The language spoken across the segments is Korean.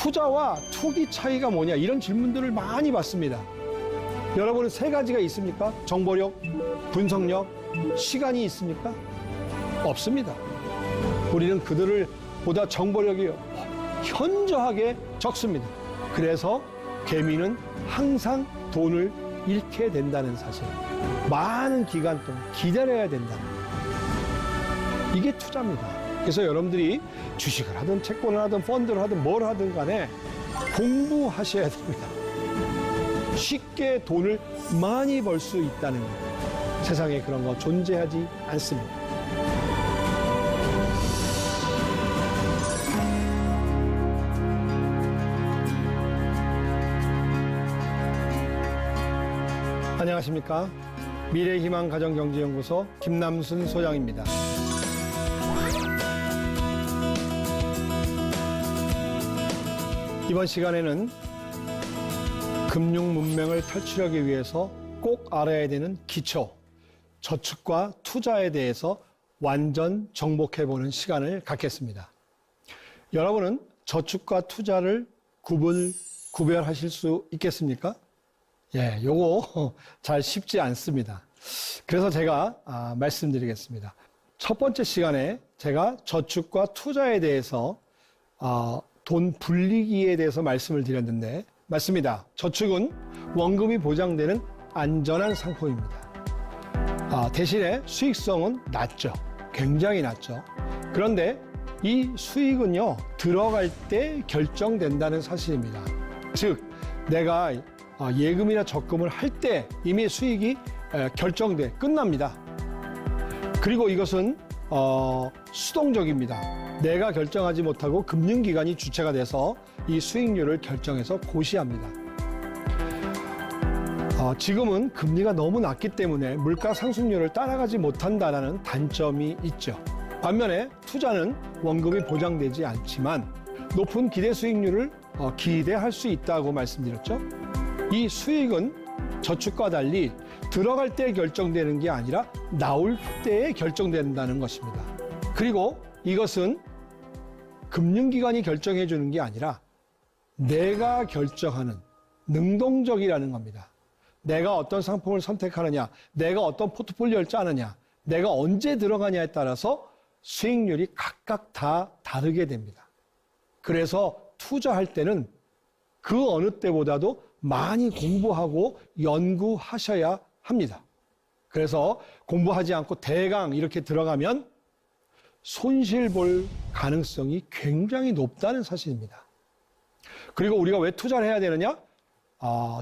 투자와 투기 차이가 뭐냐 이런 질문들을 많이 받습니다. 여러분은 세 가지가 있습니까? 정보력, 분석력, 시간이 있습니까? 없습니다. 우리는 그들을 보다 정보력이 현저하게 적습니다. 그래서 개미는 항상 돈을 잃게 된다는 사실. 많은 기간 동안 기다려야 된다는 거예요. 이게 투자입니다. 그래서 여러분들이 주식을 하든 채권을 하든 펀드를 하든 뭘 하든 간에 공부하셔야 됩니다. 쉽게 돈을 많이 벌 수 있다는 거예요. 세상에 그런 거 존재하지 않습니다. 안녕하십니까? 미래희망가정경제연구소 김남순 소장입니다. 이번 시간에는 금융 문맹을 탈출하기 위해서 꼭 알아야 되는 기초, 저축과 투자에 대해서 완전 정복해보는 시간을 갖겠습니다. 여러분은 저축과 투자를 구별하실 수 있겠습니까? 예, 요거 잘 쉽지 않습니다. 그래서 제가 말씀드리겠습니다. 첫 번째 시간에 제가 저축과 투자에 대해서 돈 불리기에 대해서 말씀을 드렸는데 맞습니다. 저축은 원금이 보장되는 안전한 상품입니다. 대신에 수익성은 낮죠. 굉장히 낮죠. 그런데 이 수익은요, 들어갈 때 결정된다는 사실입니다. 즉, 내가 예금이나 적금을 할 때 이미 수익이 끝납니다. 그리고 이것은 수동적입니다. 내가 결정하지 못하고 금융기관이 주체가 돼서 이 수익률을 결정해서 고시합니다. 지금은 금리가 너무 낮기 때문에 물가 상승률을 따라가지 못한다는 단점이 있죠. 반면에 투자는 원금이 보장되지 않지만 높은 기대 수익률을 기대할 수 있다고 말씀드렸죠. 이 수익은 저축과 달리 들어갈 때 결정되는 게 아니라 나올 때 결정된다는 것입니다. 그리고 이것은 금융기관이 결정해 주는 게 아니라 내가 결정하는 능동적이라는 겁니다. 내가 어떤 상품을 선택하느냐, 내가 어떤 포트폴리오를 짜느냐, 내가 언제 들어가냐에 따라서 수익률이 각각 다 다르게 됩니다. 그래서 투자할 때는 그 어느 때보다도 많이 공부하고 연구하셔야 합니다. 그래서 공부하지 않고 대강 이렇게 들어가면 손실 볼 가능성이 굉장히 높다는 사실입니다. 그리고 우리가 왜 투자를 해야 되느냐?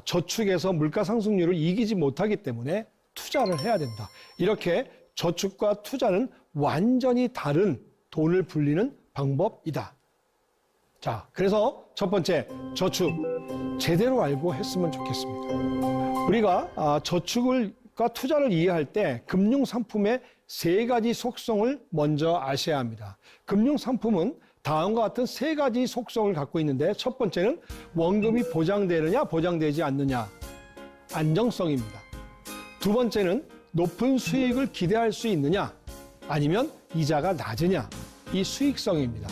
저축에서 물가 상승률을 이기지 못하기 때문에 투자를 해야 된다. 이렇게 저축과 투자는 완전히 다른 돈을 불리는 방법이다. 자, 그래서 첫 번째, 저축 제대로 알고 했으면 좋겠습니다. 우리가 저축과 투자를 이해할 때 금융상품의 세 가지 속성을 먼저 아셔야 합니다. 금융상품은 다음과 같은 세 가지 속성을 갖고 있는데 첫 번째는 원금이 보장되느냐 보장되지 않느냐, 안정성입니다. 두 번째는 높은 수익을 기대할 수 있느냐 아니면 이자가 낮으냐, 이 수익성입니다.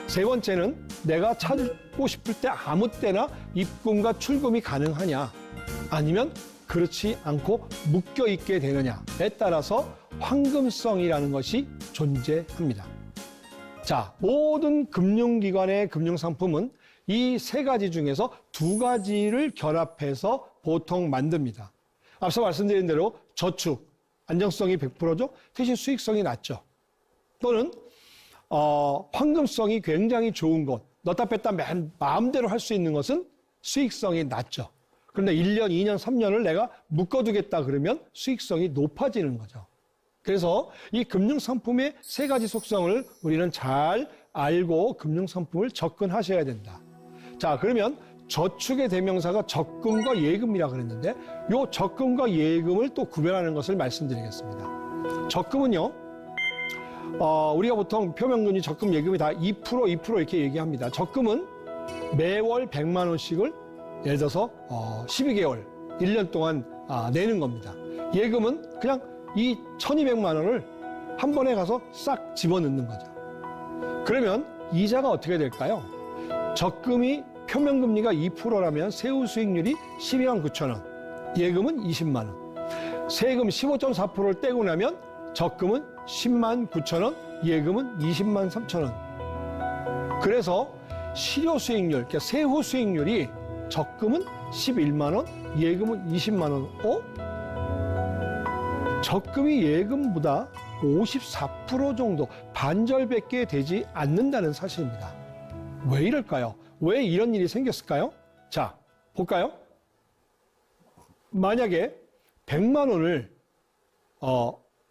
세 번째는 내가 찾고 싶을 때 아무 때나 입금과 출금이 가능하냐 아니면 그렇지 않고 묶여 있게 되느냐에 따라서 황금성이라는 것이 존재합니다. 자, 모든 금융기관의 금융상품은 이 세 가지 중에서 두 가지를 결합해서 보통 만듭니다. 앞서 말씀드린 대로 저축, 안정성이 100%죠. 대신 수익성이 낮죠. 또는 황금성이 굉장히 좋은 것, 넣다 뺐다 마음대로 할 수 있는 것은 수익성이 낮죠. 그런데 1년, 2년, 3년을 내가 묶어두겠다 그러면 수익성이 높아지는 거죠. 그래서 이 금융상품의 세 가지 속성을 우리는 잘 알고 금융상품을 접근하셔야 된다. 자, 그러면 저축의 대명사가 적금과 예금이라 그랬는데 이 적금과 예금을 또 구별하는 것을 말씀드리겠습니다. 적금은요, 우리가 보통 표명금리, 적금, 예금이 다 2% 이렇게 얘기합니다. 적금은 매월 100만 원씩을 예를 들어서 12개월, 1년 동안 내는 겁니다. 예금은 그냥 이 1200만 원을 한 번에 가서 싹 집어넣는 거죠. 그러면 이자가 어떻게 될까요? 적금이 표면금리가 2%라면 세후 수익률이 12만 9천 원, 예금은 20만 원. 세금 15.4%를 떼고 나면 적금은 10만 9천 원, 예금은 20만 3천 원. 그래서 실효 수익률, 그러니까 세후 수익률이 적금은 11만 원, 예금은 20만 원. 적금이 예금보다 54% 정도 반절밖에 되지 않는다는 사실입니다. 왜 이럴까요? 왜 이런 일이 생겼을까요? 자, 볼까요? 만약에 100만 원을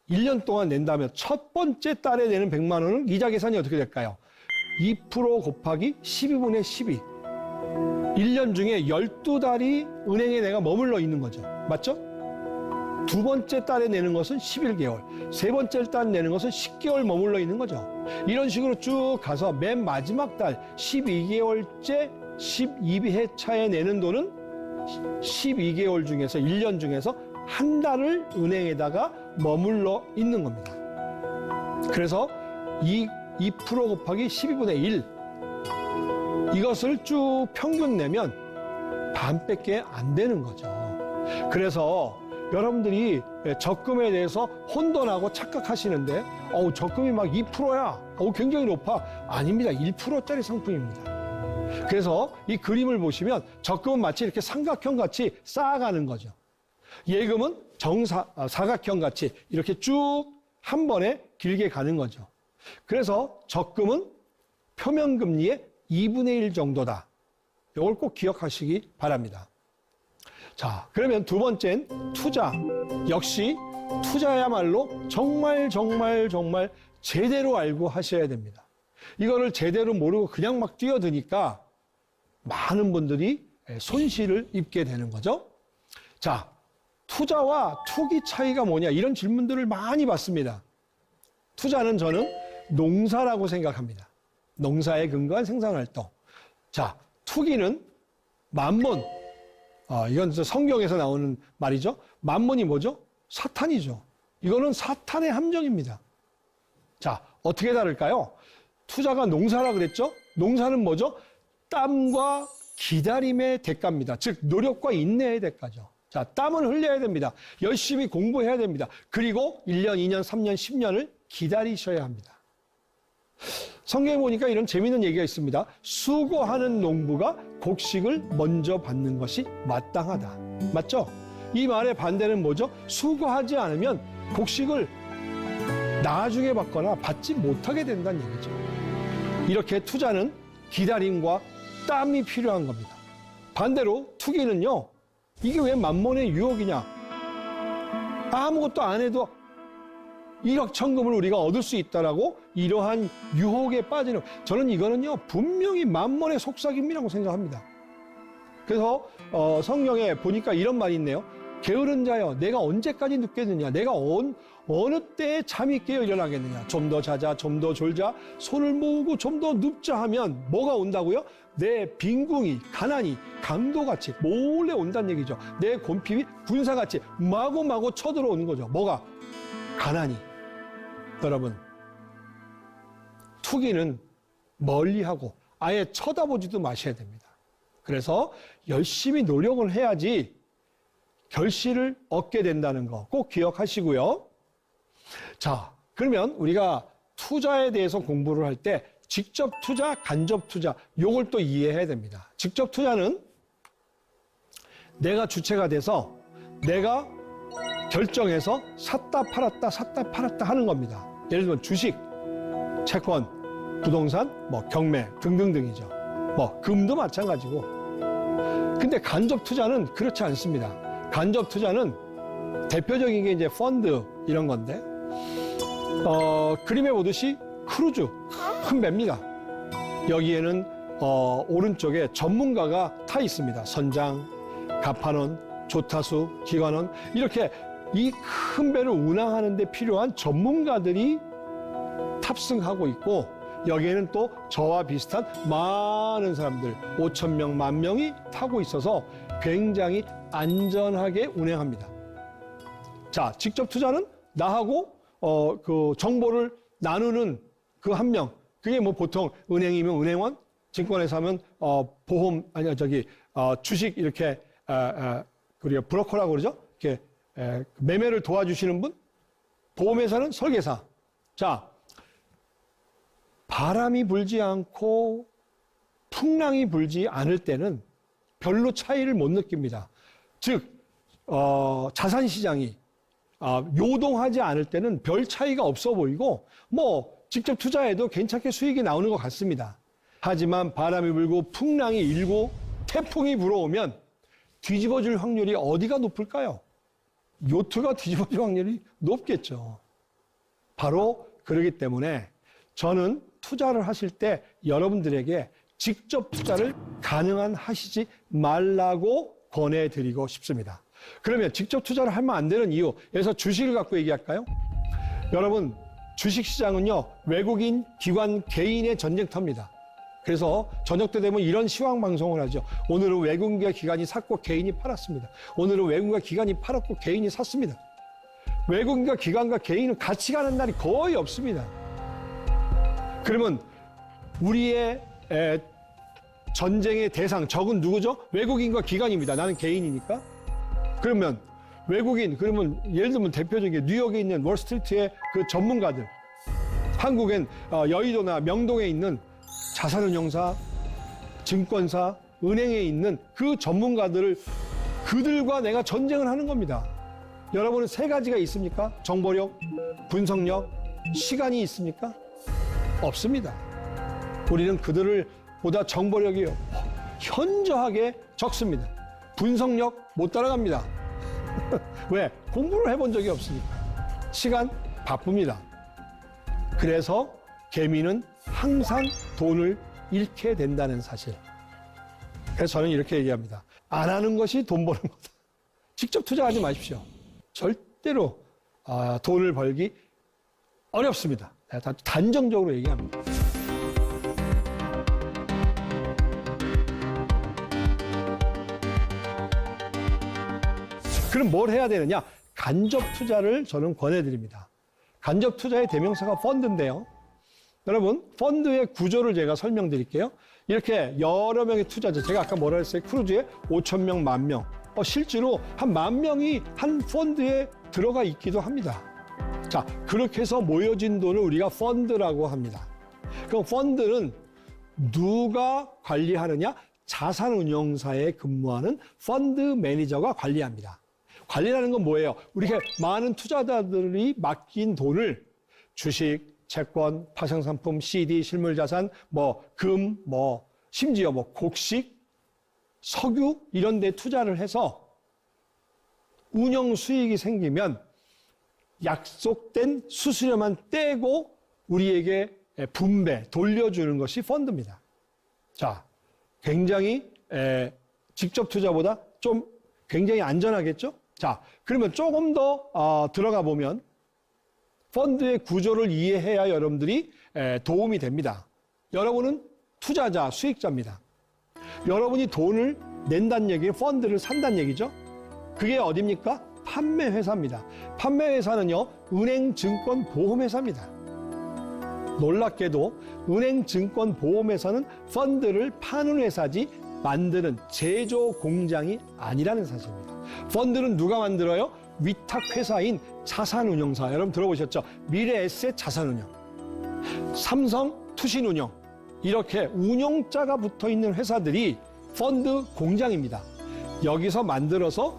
1년 동안 낸다면 첫 번째 달에 내는 100만 원은 이자 계산이 어떻게 될까요? 2% 곱하기 12분의 12. 1년 중에 12달이 은행에 내가 머물러 있는 거죠. 맞죠? 두 번째 달에 내는 것은 11개월, 세 번째 달 내는 것은 10개월 머물러 있는 거죠. 이런 식으로 쭉 가서 맨 마지막 달 12개월째 12회 차에 내는 돈은 12개월 중에서 1년 중에서 한 달을 은행에다가 머물러 있는 겁니다. 그래서 2% 곱하기 12분의 1 이것을 쭉 평균 내면 반밖에 안 되는 거죠. 그래서 여러분들이 적금에 대해서 혼돈하고 착각하시는데 적금이 막 2%야. 굉장히 높아. 아닙니다. 1%짜리 상품입니다. 그래서 이 그림을 보시면 적금은 마치 이렇게 삼각형 같이 쌓아가는 거죠. 예금은 사각형 같이 이렇게 쭉 한 번에 길게 가는 거죠. 그래서 적금은 표면금리의 2분의 1 정도다. 이걸 꼭 기억하시기 바랍니다. 자, 그러면 두 번째는 투자. 역시 투자야말로 정말 제대로 알고 하셔야 됩니다. 이거를 제대로 모르고 그냥 막 뛰어드니까 많은 분들이 손실을 입게 되는 거죠. 자, 투자와 투기 차이가 뭐냐 이런 질문들을 많이 받습니다. 투자는 저는 농사라고 생각합니다. 농사에 근거한 생산활동. 자, 투기는 만몬. 이건 성경에서 나오는 말이죠. 만몬이 뭐죠? 사탄이죠. 이거는 사탄의 함정입니다. 자, 어떻게 다를까요? 투자가 농사라 그랬죠? 농사는 뭐죠? 땀과 기다림의 대가입니다. 즉, 노력과 인내의 대가죠. 자, 땀을 흘려야 됩니다. 열심히 공부해야 됩니다. 그리고 1년, 2년, 3년, 10년을 기다리셔야 합니다. 성경에 보니까 이런 재미있는 얘기가 있습니다. 수고하는 농부가 곡식을 먼저 받는 것이 마땅하다. 맞죠? 이 말의 반대는 뭐죠? 수고하지 않으면 곡식을 나중에 받거나 받지 못하게 된다는 얘기죠. 이렇게 투자는 기다림과 땀이 필요한 겁니다. 반대로 투기는요. 이게 왜 만몬의 유혹이냐? 아무것도 안 해도 일확천금을 우리가 얻을 수 있다라고 이러한 유혹에 빠지는, 저는 이거는요 분명히 만몬의 속삭임이라고 생각합니다. 그래서 성경에 보니까 이런 말이 있네요. 게으른 자여, 내가 언제까지 눕겠느냐? 내가 어느 때에 잠이 깨어 일어나겠느냐? 좀 더 자자, 좀 더 졸자, 손을 모으고 좀 더 눕자 하면 뭐가 온다고요? 내 빈궁이, 가난이, 강도같이 몰래 온다는 얘기죠. 내 곤핍이 군사같이 마구마구 쳐들어오는 거죠. 뭐가? 가난이. 여러분, 투기는 멀리하고 아예 쳐다보지도 마셔야 됩니다. 그래서 열심히 노력을 해야지 결실을 얻게 된다는 거 꼭 기억하시고요. 자, 그러면 우리가 투자에 대해서 공부를 할 때 직접 투자, 간접 투자 요걸 또 이해해야 됩니다. 직접 투자는 내가 주체가 돼서 내가 결정해서 샀다 팔았다 하는 겁니다. 예를 들면 주식, 채권, 부동산, 경매 등등등이죠. 금도 마찬가지고. 근데 간접 투자는 그렇지 않습니다. 간접 투자는 대표적인 게 이제 펀드 이런 건데, 그림에 보듯이 크루즈, 큰 배입니다. 여기에는 오른쪽에 전문가가 타 있습니다. 선장, 갑판원, 조타수, 기관원, 이렇게 이 큰 배를 운항하는 데 필요한 전문가들이 탑승하고 있고, 여기에는 또 저와 비슷한 많은 사람들, 5,000명, 10,000명이 타고 있어서 굉장히 안전하게 운행합니다. 자, 직접 투자는 나하고 그 정보를 나누는 그 한 명, 그게 보통 은행이면 은행원, 증권회사 하면 보험 아니 저기 주식 이렇게 우리가 브로커라고 그러죠. 이렇게 매매를 도와주시는 분. 보험회사는 설계사. 자, 바람이 불지 않고 풍랑이 불지 않을 때는 별로 차이를 못 느낍니다. 즉 자산시장이 요동하지 않을 때는 별 차이가 없어 보이고 뭐 직접 투자해도 괜찮게 수익이 나오는 것 같습니다. 하지만 바람이 불고 풍랑이 일고 태풍이 불어오면 뒤집어질 확률이 어디가 높을까요? 요트가 뒤집어질 확률이 높겠죠. 바로 그러기 때문에 저는 투자를 하실 때 여러분들에게 직접 투자를 가능한 하시지 말라고 권해드리고 싶습니다. 그러면 직접 투자를 하면 안 되는 이유, 여기서 주식을 갖고 얘기할까요? 여러분, 주식시장은요, 외국인, 기관, 개인의 전쟁터입니다. 그래서 저녁 때 되면 이런 시황방송을 하죠. 오늘은 외국인과 기관이 샀고 개인이 팔았습니다. 오늘은 외국인과 기관이 팔았고 개인이 샀습니다. 외국인과 기관과 개인은 같이 가는 날이 거의 없습니다. 그러면 우리의 전쟁의 대상, 적은 누구죠? 외국인과 기관입니다. 나는 개인이니까. 그러면 외국인, 그러면 예를 들면 대표적인 게 뉴욕에 있는 월스트리트의 그 전문가들, 한국엔 여의도나 명동에 있는 자산운용사, 증권사, 은행에 있는 그 전문가들을 그들과 내가 전쟁을 하는 겁니다. 여러분은 세 가지가 있습니까? 정보력, 분석력, 시간이 있습니까? 없습니다. 우리는 그들을 보다 정보력이 현저하게 적습니다. 분석력 못 따라갑니다. 왜? 공부를 해본 적이 없으니까. 시간 바쁩니다. 그래서 개미는 항상 돈을 잃게 된다는 사실. 그래서 저는 이렇게 얘기합니다. 안 하는 것이 돈 버는 거다. 직접 투자하지 마십시오. 절대로 돈을 벌기 어렵습니다. 단정적으로 얘기합니다. 그럼 뭘 해야 되느냐? 간접 투자를 저는 권해드립니다. 간접 투자의 대명사가 펀드인데요. 여러분, 펀드의 구조를 제가 설명드릴게요. 이렇게 여러 명의 투자자, 제가 아까 뭐라 했어요? 크루즈에 5,000명, 10,000명. 실제로 한 10,000명이 한 펀드에 들어가 있기도 합니다. 자, 그렇게 해서 모여진 돈을 우리가 펀드라고 합니다. 그럼 펀드는 누가 관리하느냐? 자산운용사에 근무하는 펀드 매니저가 관리합니다. 관리라는 건 뭐예요? 우리가 많은 투자자들이 맡긴 돈을 주식, 채권, 파생상품, CD, 실물자산, 금, 심지어 곡식, 석유 이런 데 투자를 해서 운영 수익이 생기면 약속된 수수료만 떼고 우리에게 분배, 돌려주는 것이 펀드입니다. 자, 굉장히 직접 투자보다 좀 굉장히 안전하겠죠? 자, 그러면 조금 더 들어가 보면 펀드의 구조를 이해해야 여러분들이 도움이 됩니다. 여러분은 투자자, 수익자입니다. 여러분이 돈을 낸다는 얘기는 펀드를 산다는 얘기죠. 그게 어디입니까? 판매회사입니다. 판매회사는요, 은행, 증권, 보험회사입니다. 놀랍게도 은행, 증권, 보험회사는 펀드를 파는 회사지 만드는 제조 공장이 아니라는 사실입니다. 펀드는 누가 만들어요? 위탁회사인 자산운용사. 여러분 들어보셨죠? 미래에셋 자산운용, 삼성 투신운용, 이렇게 운용자가 붙어있는 회사들이 펀드 공장입니다. 여기서 만들어서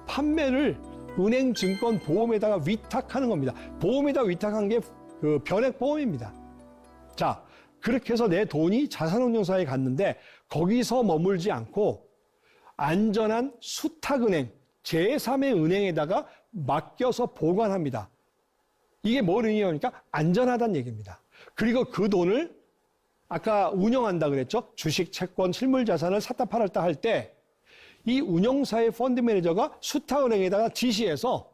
판매를 은행, 증권, 보험에다가 위탁하는 겁니다. 보험에다 위탁한 게 그 변액보험입니다. 자, 그렇게 해서 내 돈이 자산운용사에 갔는데 거기서 머물지 않고 안전한 수탁은행, 제3의 은행에다가 맡겨서 보관합니다. 이게 뭘 의미합니까? 안전하다는 얘기입니다. 그리고 그 돈을 아까 운영한다 그랬죠? 주식, 채권, 실물자산을 샀다 팔았다 할 때 이 운영사의 펀드 매니저가 수탁은행에다가 지시해서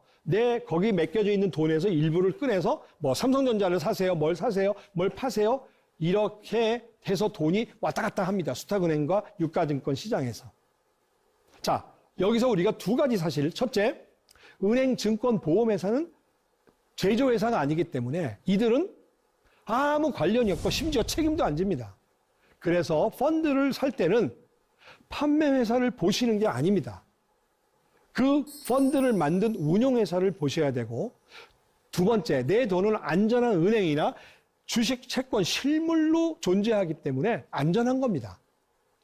거기 맡겨져 있는 돈에서 일부를 꺼내서 삼성전자를 사세요, 뭘 사세요, 뭘 파세요, 이렇게 해서 돈이 왔다 갔다 합니다. 수탁은행과 유가증권 시장에서. 자, 여기서 우리가 두 가지 사실. 첫째, 은행, 증권, 보험회사는 제조회사가 아니기 때문에 이들은 아무 관련이 없고 심지어 책임도 안 집니다. 그래서 펀드를 살 때는 판매 회사를 보시는 게 아닙니다. 그 펀드를 만든 운용회사를 보셔야 되고, 두 번째, 내 돈은 안전한 은행이나 주식, 채권, 실물로 존재하기 때문에 안전한 겁니다.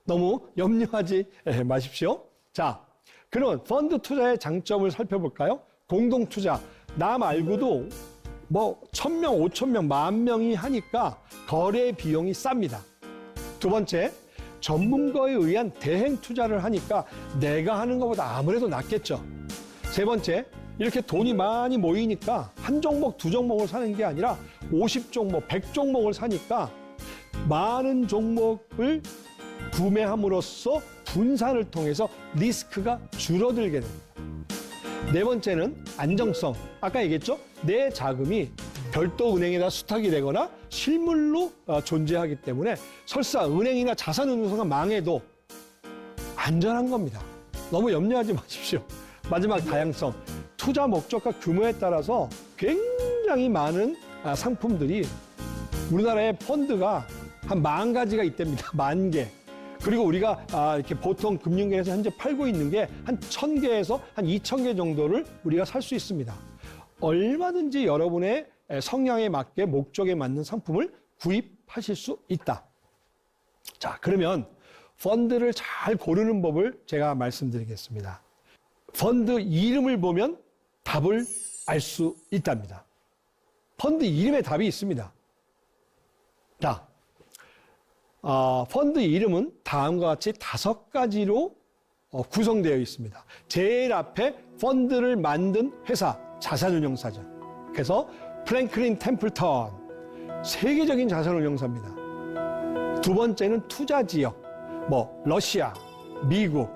너무 염려하지 마십시오. 자, 그러면 펀드 투자의 장점을 살펴볼까요? 공동투자, 나 말고도 뭐 1,000명, 5,000명, 10,000명이 하니까 거래 비용이 쌉니다. 두 번째, 전문가에 의한 대행 투자를 하니까 내가 하는 것보다 아무래도 낫겠죠. 세 번째, 이렇게 돈이 많이 모이니까 한 종목, 두 종목을 사는 게 아니라 50종목, 100종목을 사니까 많은 종목을 구매함으로써 분산을 통해서 리스크가 줄어들게 됩니다. 네 번째는 안정성. 아까 얘기했죠? 내 자금이 별도 은행에다 수탁이 되거나 실물로 존재하기 때문에 설사 은행이나 자산운용사가 망해도 안전한 겁니다. 너무 염려하지 마십시오. 마지막, 다양성. 투자 목적과 규모에 따라서 굉장히 많은 상품들이, 우리나라에 펀드가 한 10,000가지가 있답니다. 10,000개. 그리고 우리가 이렇게 보통 금융계에서 현재 팔고 있는 게 한 1,000개에서 한 2,000개 정도를 우리가 살 수 있습니다. 얼마든지 여러분의 성향에 맞게 목적에 맞는 상품을 구입하실 수 있다. 자, 그러면 펀드를 잘 고르는 법을 제가 말씀드리겠습니다. 펀드 이름을 보면 답을 알 수 있답니다. 펀드 이름에 답이 있습니다. 자, 펀드 이름은 다음과 같이 5가지로 구성되어 있습니다. 제일 앞에 펀드를 만든 회사, 자산운용사죠. 그래서 프랭클린 템플턴, 세계적인 자산운용사입니다. 두 번째는 투자 지역, 뭐 러시아, 미국,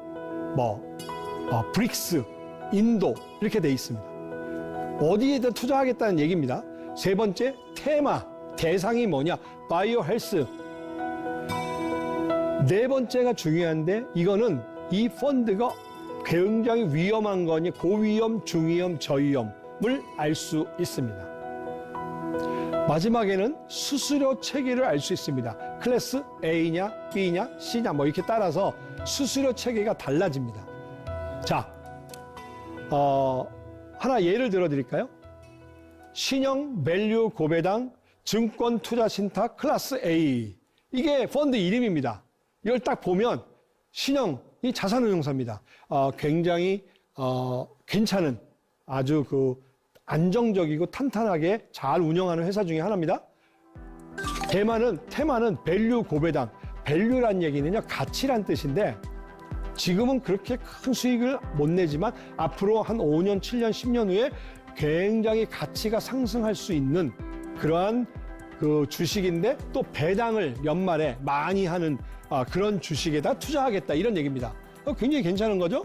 브릭스, 인도 이렇게 돼 있습니다. 어디에다 투자하겠다는 얘기입니다. 세 번째, 테마, 대상이 뭐냐, 바이오 헬스. 네 번째가 중요한데, 이거는 이 펀드가 굉장히 위험한 거니 고위험, 중위험, 저위험을 알 수 있습니다. 마지막에는 수수료 체계를 알 수 있습니다. 클래스 A냐, B냐, C냐 뭐 이렇게 따라서 수수료 체계가 달라집니다. 자, 하나 예를 들어 드릴까요? 신용 밸류 고배당 증권 투자 신탁 클래스 A. 이게 펀드 이름입니다. 이걸 딱 보면 신영이 자산운용사입니다. 굉장히 괜찮은 아주 안정적이고 탄탄하게 잘 운영하는 회사 중에 하나입니다. 테마는 밸류 고배당. 밸류란 얘기는요, 가치란 뜻인데 지금은 그렇게 큰 수익을 못 내지만 앞으로 한 5년, 7년, 10년 후에 굉장히 가치가 상승할 수 있는 그러한 주식인데, 또 배당을 연말에 많이 하는 그런 주식에다 투자하겠다 이런 얘기입니다. 굉장히 괜찮은 거죠?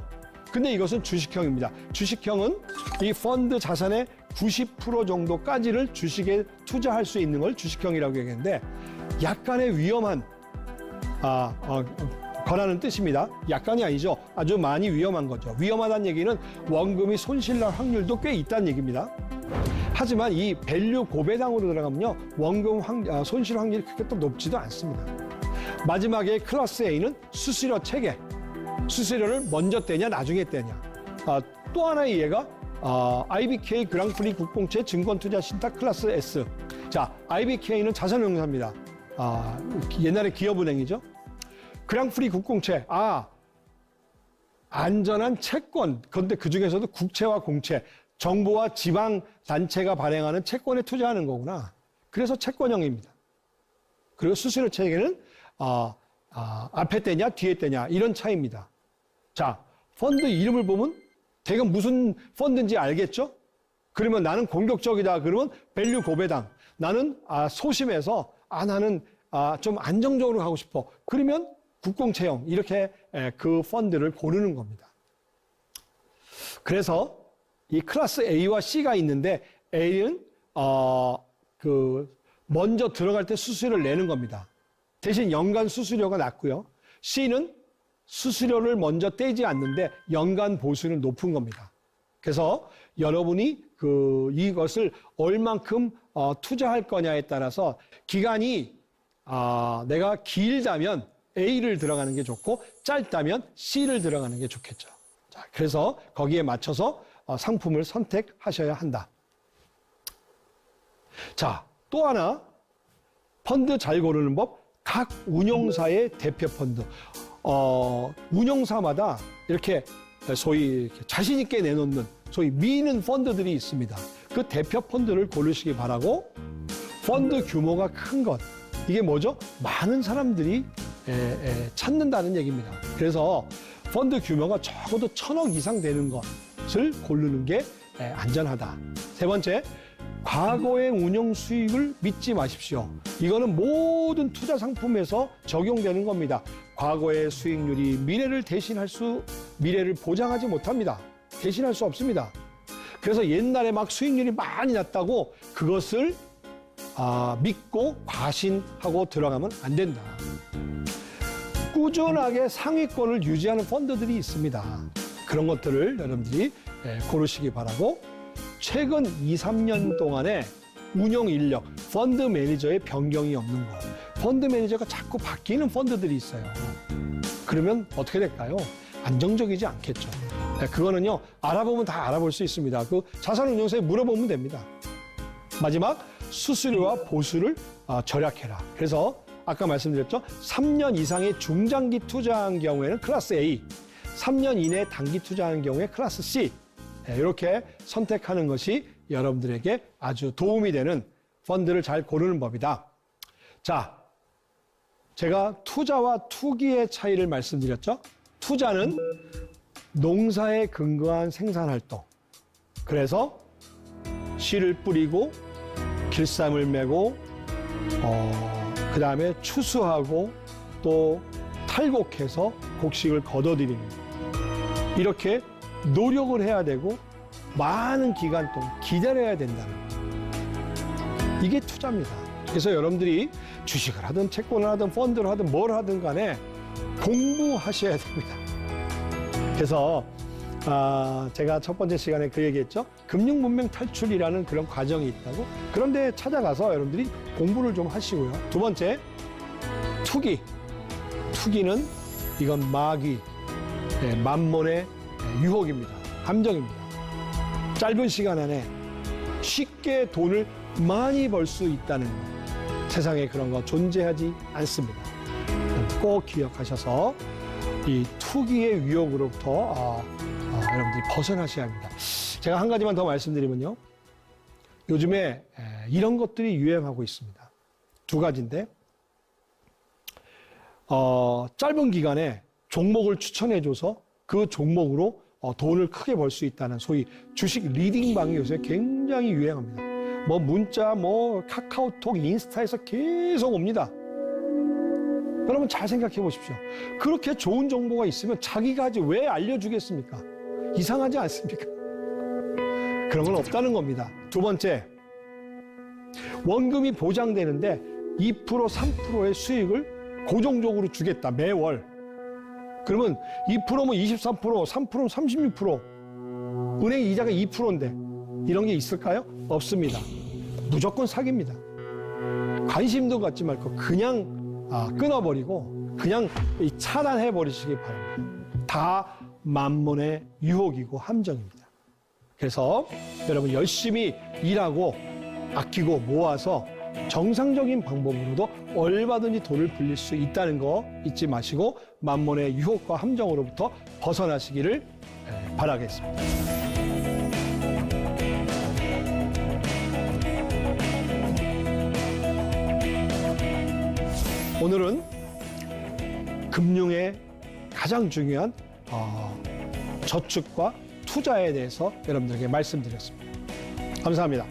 근데 이것은 주식형입니다. 주식형은 이 펀드 자산의 90% 정도까지를 주식에 투자할 수 있는 걸 주식형이라고 얘기하는데, 약간의 위험한 거라는 뜻입니다. 약간이 아니죠. 아주 많이 위험한 거죠. 위험하다는 얘기는 원금이 손실날 확률도 꽤 있다는 얘기입니다. 하지만 이 밸류 고배당으로 들어가면요, 원금 손실 확률이 그렇게 또 높지도 않습니다. 마지막에 클래스 A는 수수료 체계. 수수료를 먼저 떼냐 나중에 떼냐. 또 하나의 예가 IBK 그랑프리 국공채 증권투자 신탁 클래스 S. 자, IBK는 자산운용사입니다. 옛날에 기업은행이죠. 그랑프리 국공채, 안전한 채권. 그런데 그중에서도 국채와 공채, 정부와 지방 단체가 발행하는 채권에 투자하는 거구나. 그래서 채권형입니다. 그리고 수수료 체계는 앞에 떼냐 뒤에 떼냐 이런 차이입니다. 자, 펀드 이름을 보면 대강 무슨 펀드인지 알겠죠? 그러면 나는 공격적이다. 그러면 밸류 고배당. 나는 소심해서 나는 좀 안정적으로 가고 싶어. 그러면 국공채형 이렇게 그 펀드를 고르는 겁니다. 그래서 이 클래스 A와 C가 있는데, A는 먼저 들어갈 때 수수료를 내는 겁니다. 대신 연간 수수료가 낮고요. C는 수수료를 먼저 떼지 않는데 연간 보수는 높은 겁니다. 그래서 여러분이 이것을 얼만큼 투자할 거냐에 따라서 기간이 내가 길다면 A를 들어가는 게 좋고 짧다면 C를 들어가는 게 좋겠죠. 자, 그래서 거기에 맞춰서 상품을 선택하셔야 한다. 자, 또 하나 펀드 잘 고르는 법, 각 운용사의 대표 펀드. 운용사마다 이렇게 소위 자신 있게 내놓는 소위 미는 펀드들이 있습니다. 그 대표 펀드를 고르시기 바라고, 펀드 규모가 큰 것, 이게 뭐죠? 많은 사람들이 찾는다는 얘기입니다. 그래서 펀드 규모가 적어도 1,000억 이상 되는 것을 고르는 게 안전하다. 세 번째, 과거의 운용 수익을 믿지 마십시오. 이거는 모든 투자 상품에서 적용되는 겁니다. 과거의 수익률이 미래를 보장하지 못합니다. 대신할 수 없습니다. 그래서 옛날에 막 수익률이 많이 났다고 그것을 믿고 과신하고 들어가면 안 된다. 꾸준하게 상위권을 유지하는 펀드들이 있습니다. 그런 것들을 여러분들이 고르시기 바라고, 최근 2, 3년 동안에 운영 인력, 펀드 매니저의 변경이 없는 것. 펀드 매니저가 자꾸 바뀌는 펀드들이 있어요. 그러면 어떻게 될까요? 안정적이지 않겠죠. 그거는요, 알아보면 다 알아볼 수 있습니다. 그 자산운용사에 물어보면 됩니다. 마지막, 수수료와 보수를 절약해라. 그래서 아까 말씀드렸죠. 3년 이상의 중장기 투자한 경우에는 클래스 A, 3년 이내 단기 투자하는 경우에 클래스 C, 이렇게 선택하는 것이 여러분들에게 아주 도움이 되는 펀드를 잘 고르는 법이다. 자, 제가 투자와 투기의 차이를 말씀드렸죠. 투자는 농사에 근거한 생산활동. 그래서 씨를 뿌리고 길쌈을 메고 그 다음에 추수하고 또 탈곡해서 곡식을 거둬들이는 것. 이렇게 노력을 해야 되고 많은 기간 동안 기다려야 된다는 것. 이게 투자입니다. 그래서 여러분들이 주식을 하든 채권을 하든 펀드를 하든 뭘 하든 간에 공부하셔야 됩니다. 그래서 제가 첫 번째 시간에 그 얘기했죠. 금융문맹 탈출이라는 그런 과정이 있다고. 그런데 찾아가서 여러분들이 공부를 좀 하시고요. 두 번째, 투기. 투기는 이건 마귀, 만몬의 유혹입니다. 함정입니다. 짧은 시간 안에 쉽게 돈을 많이 벌 수 있다는 것. 세상에 그런 거 존재하지 않습니다. 꼭 기억하셔서 이 투기의 유혹으로부터 여러분들이 벗어나셔야 합니다. 제가 한 가지만 더 말씀드리면요. 요즘에 이런 것들이 유행하고 있습니다. 두 가지인데, 짧은 기간에 종목을 추천해줘서 그 종목으로 돈을 크게 벌 수 있다는 소위 주식 리딩방이 요새 굉장히 유행합니다. 뭐 문자, 뭐 카카오톡, 인스타에서 계속 옵니다. 여러분 잘 생각해 보십시오. 그렇게 좋은 정보가 있으면 자기가 하지 왜 알려주겠습니까? 이상하지 않습니까? 그런 건 없다는 겁니다. 두 번째, 원금이 보장되는데 2%, 3%의 수익을 고정적으로 주겠다, 매월. 그러면 2%면 23%, 3%면 36%, 은행 이자가 2%인데 이런 게 있을까요? 없습니다. 무조건 사기입니다. 관심도 갖지 말고 그냥 끊어버리고 그냥 차단해버리시기 바랍니다. 다 만몬의 유혹이고 함정입니다. 그래서 여러분 열심히 일하고 아끼고 모아서 정상적인 방법으로도 얼마든지 돈을 불릴 수 있다는 거 잊지 마시고 만몬의 유혹과 함정으로부터 벗어나시기를 바라겠습니다. 오늘은 금융의 가장 중요한 저축과 투자에 대해서 여러분들에게 말씀드렸습니다. 감사합니다.